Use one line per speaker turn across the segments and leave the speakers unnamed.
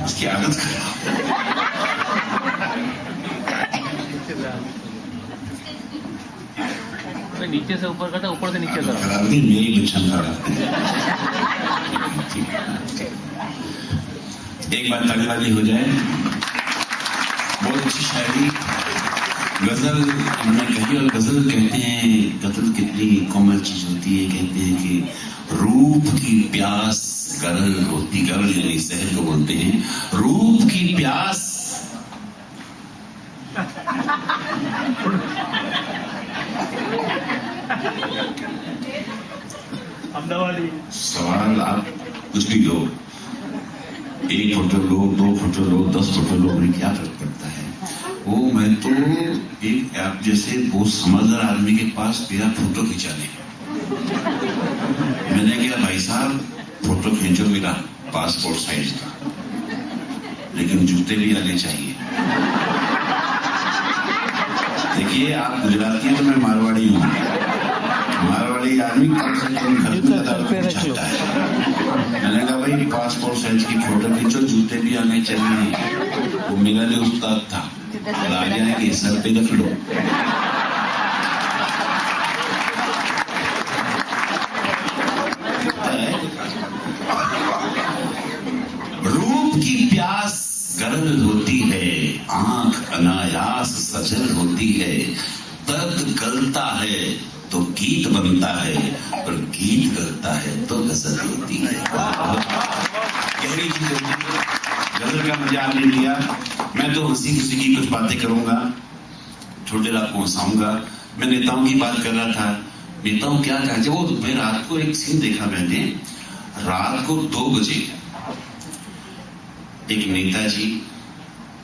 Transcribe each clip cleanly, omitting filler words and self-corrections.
उसकी आदत खराब।
नीचे से ऊपर करता, ऊपर से नीचे करा।
खराब नहीं, मेरी लक्षण खराब। एक बार तालीबाजी हो जाए। बहुत अच्छी शायरी गजल हमने कही, और गजल कहते हैं, गजल कितनी कोमल चीज होती है। कहते हैं कि रूप की प्यास गरल होती, गरल यानी सहर को बोलते हैं, रूप की प्यास। सवाल आप कुछ भी लो, 1 फोटो लो, 2 फोटो लो, 10 फोटो लो, मुझे क्या फर्क पड़ता है। वो मैं तो एक आप जैसे वो समझदार आदमी के पास मेरा फोटो खिंचाने, मैंने कहा भाई साहब फोटो खींचो मेरा पासपोर्ट साइज का, लेकिन जूते भी आने चाहिए। देखिए आप गुजराती हैं तो मैं मारवाड़ी हूँ। मारवाड़ी आदमी कम से कम घर में चाहता है। मैंने कहा भाई पासपोर्ट साइज की फोटो खींचो, जूते भी आने चाहिए। वो मेरा जो उस्ताद था, राजा के सर पे रख लो। रूप की प्यास गरल होती है, आंख अनायास सजल होती है, दर्द गलता है तो गीत बनता है, और गीत गलता है तो गजल होती है। गहरी चीज होती है। गजल का मजा आपने लिया। मैं तो हंसी खुशी की कुछ बातें करूंगा, थोड़ी देर आपको हंसाऊंगा। मैं नेताओं की बात कर रहा था। नेताओं क्या कहते, वो मैं रात को एक सीन देखा मैंने, रात को 2 बजे एक नेताजी,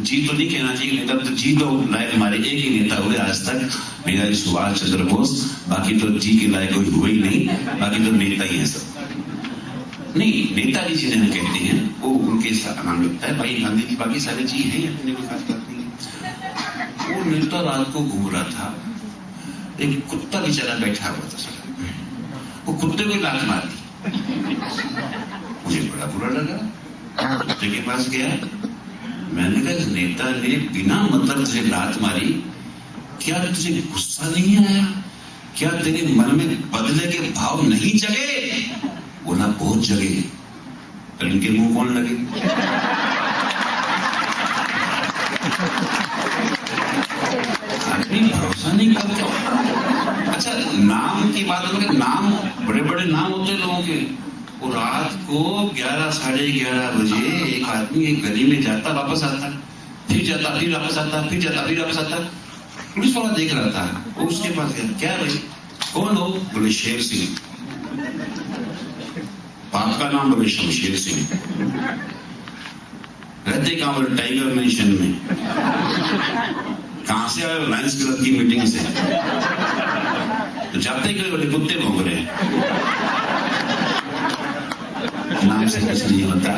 जी तो नहीं कहना चाहिए, नेता तो जी तो लायक हमारे एक ही नेता हुए आज तक, नेताजी सुभाष चंद्र बोस। बाकी तो जी के लायक कोई हुए ही नहीं, बाकी तो नेता ही है सब। नहीं, नेताजी जिन्हें हम कहते हैं वो उनके नाम लगता है। भाई गांधी जी बाकी सारे जी है, अपने को खास बात नहीं है। वो नेता रात को घूम रहा था, एक कुत्ता बेचारा बैठा हुआ था सड़क पे, वो कुत्ते को लात मार दी। मुझे बड़ा बुरा लगा, कुत्ते के पास गया। मैंने कहा नेता ने बिना मतलब तुझे लात मारी, क्या तुझे गुस्सा नहीं आया? क्या तेरे मन में बदले के भाव नहीं जगे? बोला बहुत जगे। तो इनके मुंह कौन लगे? आदमी भरोसा नहीं करता। अच्छा, नाम की बात करें, नाम बड़े बड़े नाम होते हैं लोगों के। वो रात को 11 साढ़े 11 बजे एक आदमी एक गली में जाता, वापस आता, फिर जाता, फिर वापस आता, फिर जाता, फिर वापस आता। पुलिस वाला देख रहा था, वो उसके पास गया, क्या भाई कौन हो? बोले शेर सिंह। बाप का नाम? बोले शमशेर सिंह। रहते कहाँ? बोले टाइगर मेंशन में। कहां से आए? लायंस क्लब की मीटिंग से। तो जाते गए, बोले कुत्ते भौंक रहे हैं। नाम से कुछ नहीं होता।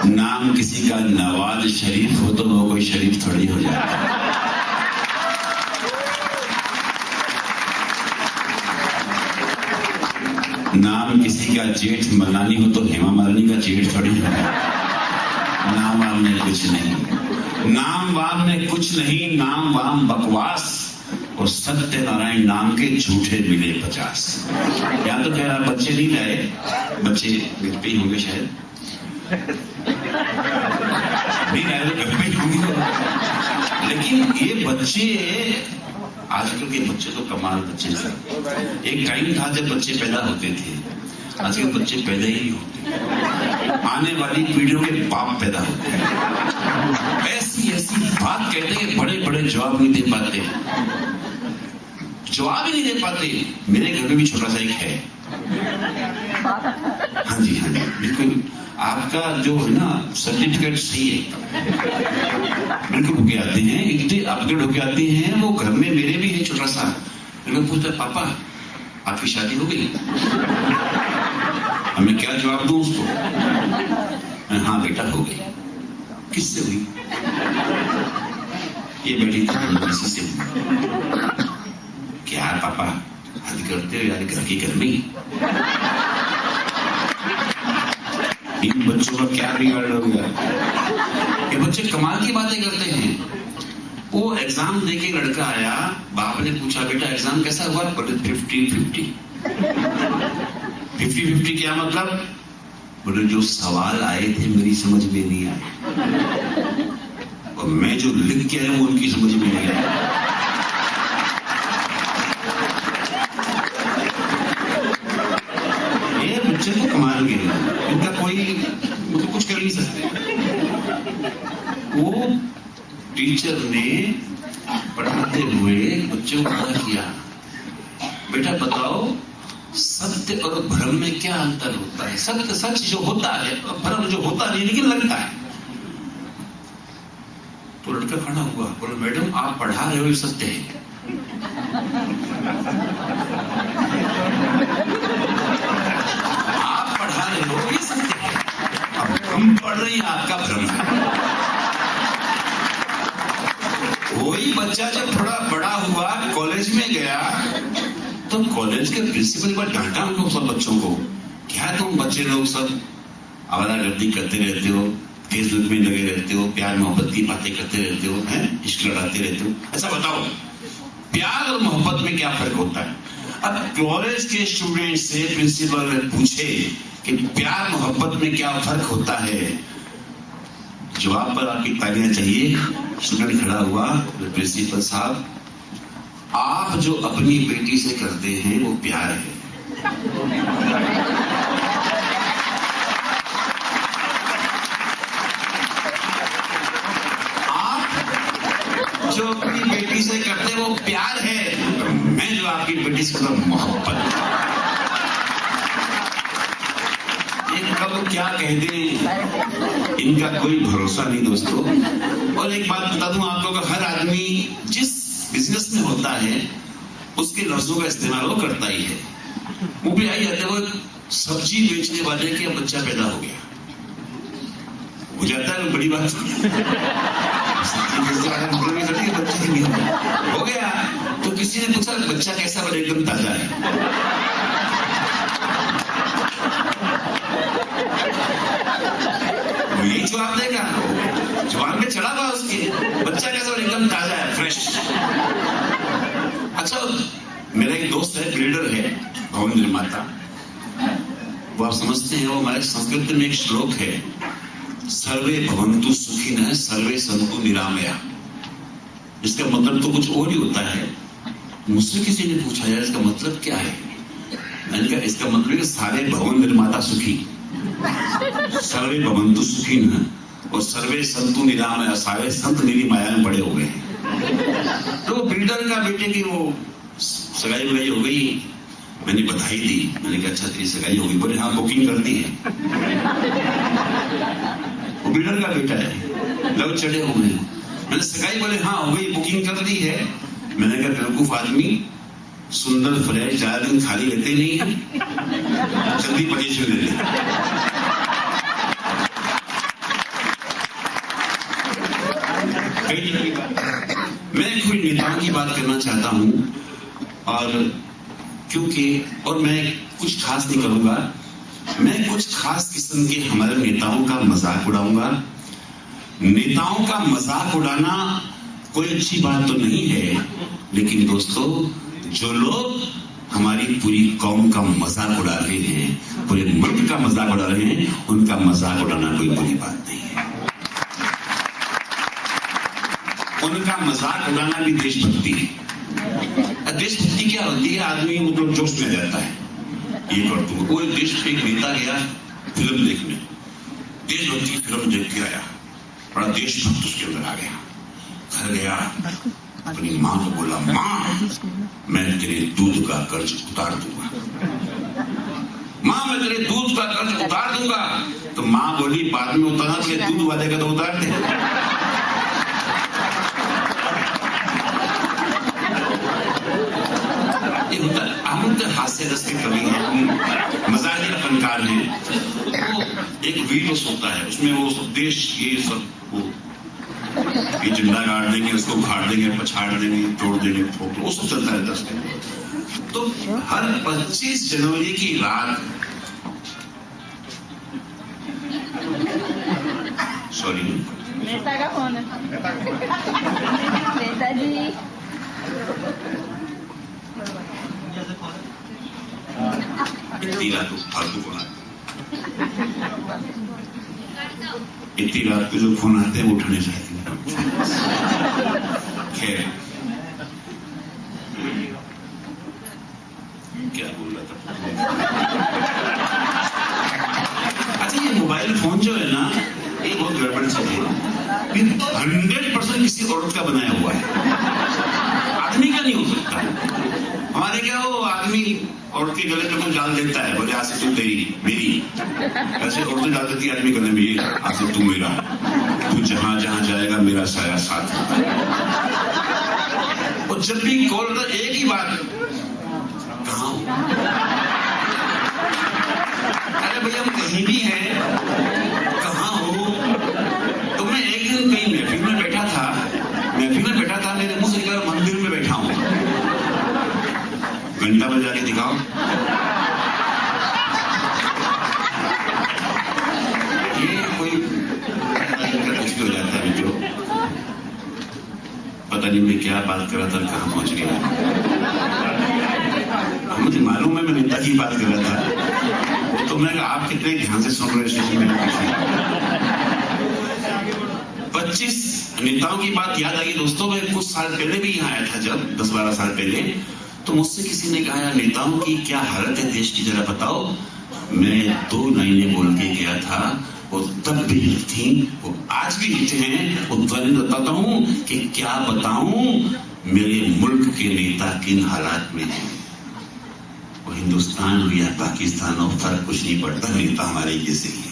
नाम किसी का नवाज शरीफ हो तो वो कोई शरीफ थोड़ी हो जाता। नाम किसी का जेठ मलानी हो तो हेमा मालिनी का जेठ थोड़ी हो जाता। नाम वाम में कुछ नहीं, नाम वाम में कुछ नहीं, नाम वाम बकवास, और सत्य नारायण नाम के झूठे मिले 50। या तो कह रहा बच्चे नहीं लाए, बच्चे घर पे ही होंगे शायद, नहीं लाए तो घर पे ही होंगे। लेकिन ये बच्चे, आजकल के बच्चे तो कमाल बच्चे हैं। एक टाइम था जब बच्चे पैदा होते थे, आजकल बच्चे पैदा ही नहीं होते। आने वाली पीढ़ियों के बाप पैदा होते हैं। ऐसी ऐसी बात कहते हैं, बड़े बड़े जवाब नहीं दे पाते, जवाब ही नहीं दे पाते। मेरे घर में भी छोटा सा एक है। हाँ जी हाँ जी बिल्कुल, आपका जो है ना सर्टिफिकेट सही है, बिल्कुल होके आते हैं, इतने अपग्रेड होके आते हैं। वो घर में मेरे भी है छोटा सा। मैं पूछता पापा आपकी शादी हो गई? मैं क्या जवाब दूं उसको? हाँ बेटा हो गई। किससे हुई? ये बेटी किसी से। क्या पापा हद करते हो यार, घर की गर्मी। इन बच्चों का क्या बिगाड़ होगा। ये बच्चे कमाल की बातें करते हैं। वो एग्जाम देके लड़का आया, बाप ने पूछा बेटा एग्जाम कैसा हुआ? बोले 50-50। 50-50 क्या मतलब? बोले जो सवाल आए थे मेरी समझ में नहीं आए, और मैं जो लिख के आया हूं उनकी समझ में नहीं आया। ये बच्चे को कमाल के, इनका कोई मतलब कुछ कर नहीं सकते। वो टीचर ने पढ़ाते हुए बच्चों को क्या किया, बेटा बताओ सत्य और भ्रम में क्या अंतर होता है? सत्य सच जो होता है, भ्रम जो होता नहीं लेकिन लगता है। तो लड़का खड़ा हुआ, बोला मैडम आप पढ़ा रहे हो ये सत्य है। आप पढ़ा रहे हो ये सत्य है, अब हम पढ़ रहे हैं आपका भ्रम है। वही बच्चा जब थोड़ा बड़ा हुआ, कॉलेज में गया, तो कॉलेज के प्रिंसिपल पर डांटा उनको, सब बच्चों को, क्या तुम बच्चे लोग सब आवारागर्दी करते रहते हो, फेसबुक में लगे रहते हो, प्यार मोहब्बत की बातें करते रहते हो, हैं इश्क लड़ाते रहते हो। अच्छा बताओ प्यार और मोहब्बत में क्या फर्क होता है? अब कॉलेज के स्टूडेंट से प्रिंसिपल ने पूछे कि प्यार मोहब्बत में क्या फर्क होता है, जवाब पर आपकी तालियां चाहिए। स्टूडेंट खड़ा हुआ, प्रिंसिपल साहब आप जो अपनी बेटी से करते हैं वो प्यार है, आप जो अपनी बेटी से करते हैं वो प्यार है, मैं जो आपकी बेटी से करता हूं मोहब्बत। ये कब क्या कह दें, इनका कोई भरोसा नहीं दोस्तों। और एक बात बता दूं आप लोगों को, हर आदमी जिस बिजनेस में होता है उसके लफ्जों का इस्तेमाल वो करता ही है। वो भी आई जाते, वो सब्जी बेचने वाले के बच्चा पैदा हो गया, हो जाता है बड़ी बात हो गया। तो किसी ने पूछा बच्चा कैसा बना? एकदम ताजा है। यही जवाब देगा, जवान में चढ़ा हुआ उसके, बच्चा कैसा बना? एकदम ताजा है, फ्रेश। अच्छा मेरा एक दोस्त है, बिल्डर है, भवन निर्माता, वो आप समझते हैं, वो हमारे संस्कृत में एक श्लोक है, सर्वे भवन्तु सुखिनः सर्वे सन्तु निरामया। इसका मतलब तो कुछ और ही होता है। मुझसे किसी ने पूछा यार इसका मतलब क्या है? मैंने कहा इसका मतलब है सारे भवन निर्माता सुखी, सर्वे भवन्तु सुखिनः और सर्वे सन्तु निरामया, सारे संत मेरी माया में पड़े हुए हैं। तो बिल्डर का बेटे की वो सगाई वगाई हो गई, मैंने बधाई दी, मैंने कहा अच्छा तेरी सगाई होगी? बोले हाँ बुकिंग कर दी है। वो बिल्डर का बेटा है, लव चढ़े हुए हैं। मैंने सगाई, बोले हाँ हो गई, बुकिंग कर दी है। मैंने कहा बेवकूफ आदमी, सुंदर फ्लैट ज्यादा दिन खाली रहते नहीं है, जल्दी पोजीशन ले ले। मैं कोई नेताओं की बात करना चाहता हूं, और क्योंकि और मैं कुछ खास नहीं करूंगा, मैं कुछ खास किस्म के हमारे नेताओं का मजाक उड़ाऊंगा। नेताओं का मजाक उड़ाना कोई अच्छी बात तो नहीं है, लेकिन दोस्तों जो लोग हमारी पूरी कौम का मजाक उड़ा रहे हैं, पूरे मुल्क का मजाक उड़ा रहे हैं, उनका मजाक उड़ाना कोई बुरी बात नहीं है। उनका मजाक उड़ाना भी देशभक्ति है। देशभक्ति क्या होती है? आदमी मतलब जोश में जाता है, ये कर दूंगा। वो देश पे एक नेता गया फिल्म देखने, देशभक्ति की फिल्म देख के आया, बड़ा देशभक्त उसके अंदर आ गया। घर गया, अपनी माँ को बोला, माँ मैं तेरे दूध का कर्ज उतार दूंगा, माँ मैं तेरे दूध का कर्ज उतार दूंगा। तो माँ बोली बाद में उतारना, तेरे दूध वाले का तो उतार दे। हम हास्य रस के कवि हैं, मजाकिया फनकार हैं। तो एक वीडियोस होता है, उसमें वो सब देश ये सब वो ये झंडा गाड़ देंगे, उसको उखाड़ देंगे, पछाड़ देंगे, तोड़ देंगे, फोटो वो सब चलता रहता है। तो हर 25 जनवरी की रात सॉरी,
नेता का फोन है। नेताजी
इतनी रात को फालतू फोन आते, इतनी रात को जो फोन आते हैं वो उठाने चाहिए। खैर, क्या बोल रहा था? अच्छा, ये मोबाइल फोन जो है ना, ये बहुत गड़बड़ चीज है। 100% किसी औरत का बनाया हुआ है, आदमी का नहीं हो सकता। हमारे क्या वो आदमी औरत के गले में कुछ डाल देता है, बोले आज से तू तेरी मेरी, ऐसे औरतें डाल देती है आदमी गले में, ये आज से तू मेरा, तू जहां जहां जाएगा मेरा साया साथ। और जब भी कॉल करता एक ही बात, कहाँ हो? अरे भैया हम कहीं भी हैं, कहाँ हो? तो मैं एक दिन कहीं महफिल में बैठा था, मेरे मुंह से निकला मंदिर में बैठा हूं। घंटा बजा के दिखाओ। ये कोई कुछ भी हो जाता है मित्रों, पता नहीं मैं क्या बात कर रहा था, कहाँ पहुंच गया। मुझे मालूम है मैं नेता की बात कर रहा था, तो मैं आप कितने ध्यान से सुन रहे हैं। 25 नेताओं की बात याद आई दोस्तों। मैं कुछ साल पहले भी यहाँ आया था, जब 10-12 साल पहले, तो मुझसे किसी ने कहा नेताओं की क्या हालत है देश की, जरा बताओ। मैं 2 लाइनें बोल के गया था, वो तब भी हिट थी, वो आज भी हिट हैं। वो ध्वनि बताता हूँ कि क्या बताऊं मेरे मुल्क के नेता किन हालात में है। वो हिंदुस्तान हो या पाकिस्तान हो, फर्क कुछ नहीं पड़ता, नेता हमारे जैसे ही है।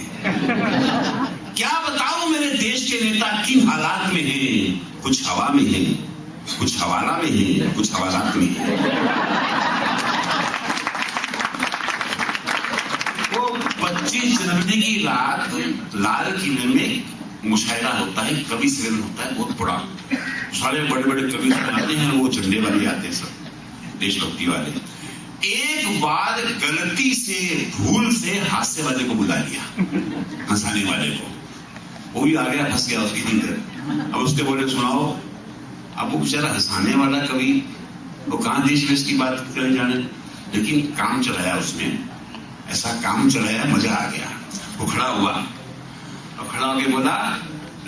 क्या बताऊं मेरे देश के नेता किन हालात में हैं। कुछ हवा में है, कुछ हवाला में है, कुछ हवालात में है। वो 25 जनवरी की रात लाल किले में मुशायरा होता है, कवि सम्मेलन होता है, बहुत बड़ा, सारे बड़े बड़े कवि आते हैं, वो झंडे वाले आते हैं, सब देशभक्ति वाले। एक बार गलती से, भूल से हास्य वाले को बुला लिया, हंसाने वाले को, वो भी आ गया, फंस गया उसके अंदर। अब उसके बोले सुनाओ। अब वो बेचारा हंसाने वाला कवि, वो कहां देश में इसकी बात करने जाने, लेकिन काम चलाया उसने, ऐसा काम चलाया, मजा आ गया। वो खड़ा हुआ और खड़ा होकर बोला,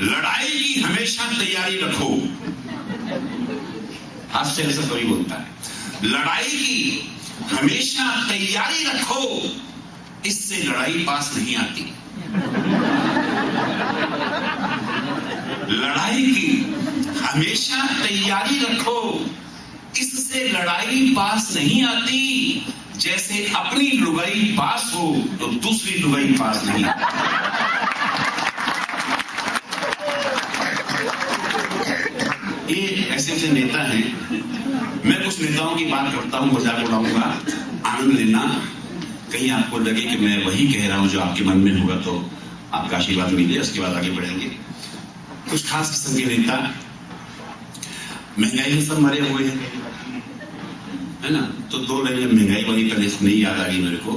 लड़ाई की हमेशा तैयारी रखो। हास्य ऐसा कवि बोलता है, लड़ाई की हमेशा तैयारी रखो, इससे लड़ाई पास नहीं आती। लड़ाई की हमेशा तैयारी रखो, इससे लड़ाई पास नहीं आती। जैसे अपनी लुगाई पास हो तो दूसरी लुगाई पास नहीं आती। ये ऐसे ऐसे नेता हैं। मैं कुछ नेताओं की बात करता हूं, मजाक उड़ाऊंगा, आनंद लेना। कहीं आपको लगे कि मैं वही कह रहा हूं जो आपके मन में होगा, तो आपका आशीर्वाद मिले, उसके बाद आगे बढ़ेंगे। कुछ खास किस्म के नेता, महंगाई में सब मरे हुए हैं, है ना। तो 2 लाइनें महंगाई वाली पहले नहीं याद आ गई मेरे को।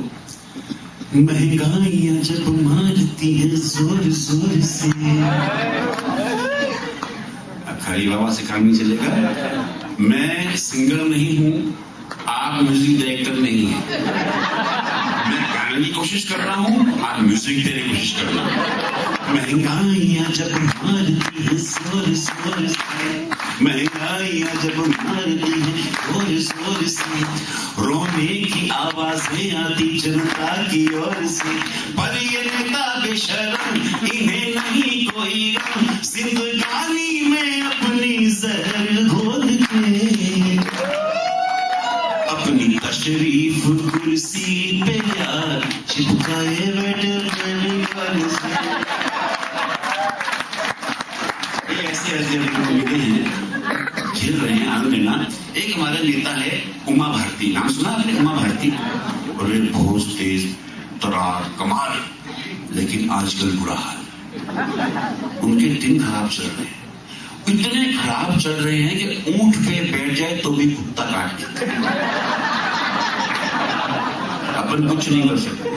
महंगाइयां जब मारती है जोर जोर से, खरी बाबा से काम नहीं चलेगा। मैं सिंगर नहीं हूं, आप म्यूजिक डायरेक्टर नहीं हैं। मैं गाने की कोशिश कर रहा हूं, आप म्यूजिक देने की कोशिश कर रहे हैं। महंगाइयां जब मारती है जोर जोर से, महंगाइयां जब मारती है जोर जोर से, रोने की आवाजें आती जनता की ओर से। पर ये नेता बेशरम, इन्हें नहीं कोई गम, जिंदगानी में अपनी जहर घोल के, अपनी तशरीफ कुर्सी पे यार चिपकाए बैठे से। ऐसे ऐसे मिले हैं, खेल रहे हैं, आनंद लेना। एक हमारे नेता है उमा भारती, नाम सुना आपने उमा भारती? और बहुत तेज तरार कमाल, लेकिन आजकल बुरा हाल। उनके दिन खराब चल रहे हैं, इतने खराब चल रहे हैं कि ऊंट पे बैठ जाए तो भी कुत्ता काट देता है। अपन कुछ नहीं कर सकते।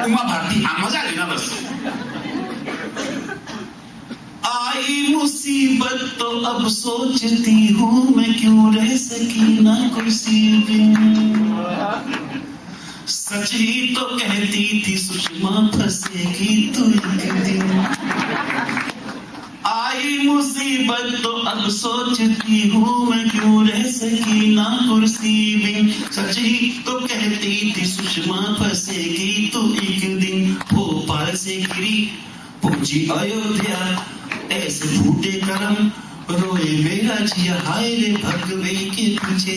उमा भारती, हाँ मजा लेना बस। मुसीबत तो अब सोचती हूँ मैं क्यों रह सकी ना कुर्सी बिन। सच ही तो कहती थी सुषमा फंसेगी तू एक दिन। आई मुसीबत तो अब सोचती हूँ मैं क्यों रह सकी ना कुर्सी बिन। सच ही तो कहती थी सुषमा फंसेगी तू एक दिन। भोपाल से गिरी पहुंची अयोध्या ऐसे फूटे करम रोए मेरा जिया हाय रे भगवे के पीछे।